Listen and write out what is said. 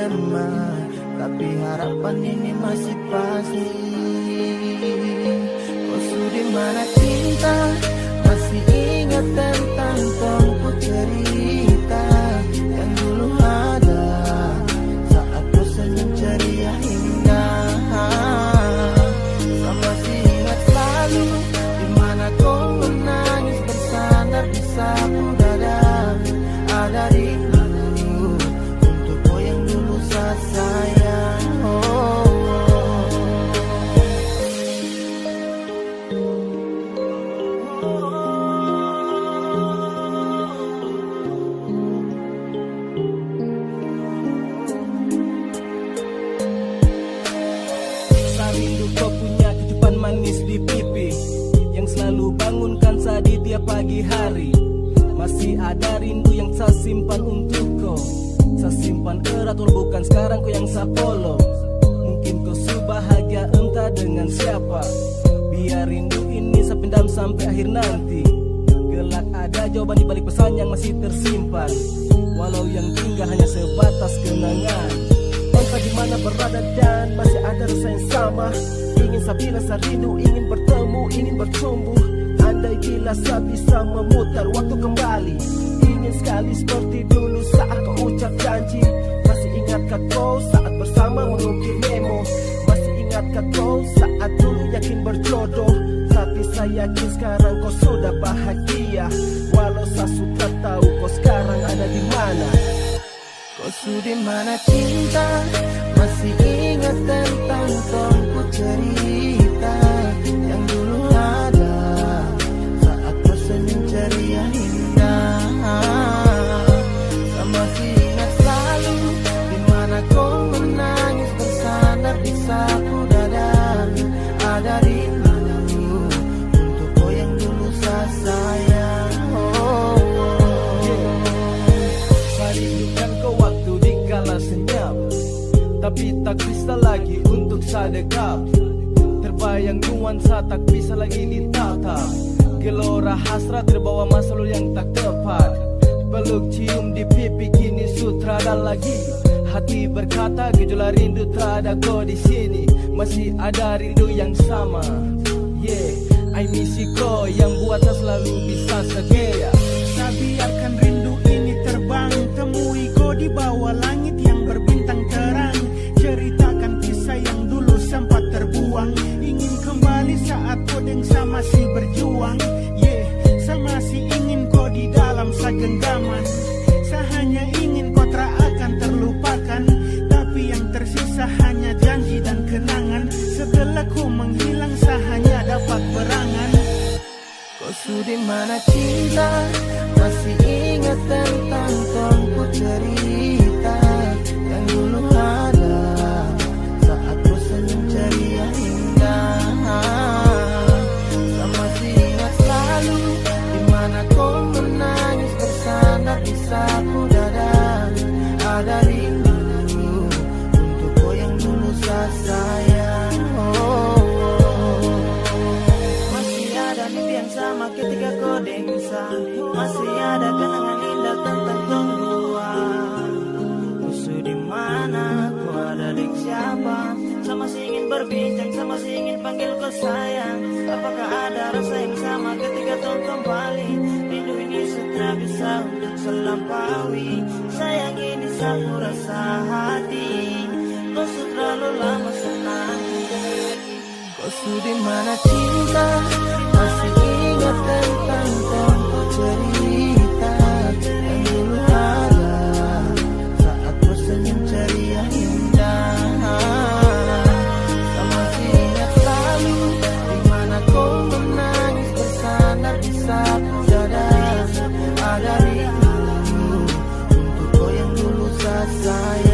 terima, tapi harapan ini masih pasti. Kau sudah mana cinta, masih ingat tentang tongku cerita yang dulu ada saat kau senyum ceria indah. Saya masih ingat selalu dimana kau menangis bersandar di sapu dada. Ada rindu untuk kau yang dulu saya sayang. Rindu kau punya kecupan manis di pipi yang selalu bangunkan saya di tiap pagi hari. Masih ada rindu yang saya simpan untuk kau. Saya simpan erat walau bukan sekarang kau yang saya follow. Mungkin kau sudah bahagia entah dengan siapa. Biar rindu ini saya pendam sampai akhir nanti. Kelak ada jawaban di balik pesan yang masih tersimpan, walau yang tinggal hanya sebatas kenangan. Entah di mana berada dan masih ada rasa yang sama. Ingin saya bilang saya rindu, ingin bertemu, ingin bertumbuh. Andai bila saya bisa memutar waktu kembali, ingin sekali seperti dulu saat kau ucap janji. Masih ingatkah kau saat bersama mengukir memo? Masih ingatkah kau saat dulu yakin berjodoh? Tapi saya yakin sekarang kau sudah bahagia, walau saya suka tahu kau sekarang ada di mana. Kau sudah mana cinta, masih ingat tentang tongku cerita yang dulu ada saat kau senyum ceria indah. Saya masih ingat selalu dimana kau menangis bersandar di sapu dada. Ada rindu untuk kau yang dulu saya sayang. Saya rindukan kau waktu di kala senyap, tapi tak bisa lagi untuk saya dekap. Terbayang nuansa tak bisa lagi ditatap. Gelora hasrat terbawa masa lalu yang tak tepat. Peluk cium di pipi kini sutrada lagi. Hati berkata gejolak rindu terada kau di sini. Masih ada rindu yang sama. Yeah, I miss you kau yang buat saya selalu bisa setia. Saya biarkan rindu ini terbang, temui kau di bawah langit yang berbintang terang. Ceritakan kisah yang dulu sempat terbuang. Ingin kembali saat kau dan saya masih berjuang. Yeah, saya masih ingin kau di dalam segenggaman. Saya hanya ingin kau tak akan terlupakan, tapi yang tersisa hanya janji dan kenangan. Setelah kau menghilang saya hanya dapat berangan. Kau sudah mana cinta, masih ingat tentang tongku cerita yang dulu ada saat kau senyum ceria indah. Saya masih ingat selalu dimana kau menangis bersandar di sapu dada. Ada rindu untuk kau yang dulu saya sayang. Masih ada mimpi yang sama ketika kau dengsa. Masih ada kenangan indah tentang tong dua. Musuh di mana, kau ada di siapa? Saya masih ingin berbincang, saya masih ingin panggil kau sayang. Apakah ada rasa yang sama ketika tong kembali? Rindu ini sudah bisa untuk selampaui. Sayang ini satu rasa hati, kau sudah terlalu lama senang. Kau sudah mana cinta, masih ingat tentang tongku cerita yang dulu ada saat kau senyum ceria indah. Saya masih ingat selalu dimana kau menangis bersandar di sapu dada. Ada rindu untuk kau yang dulu saya sayang.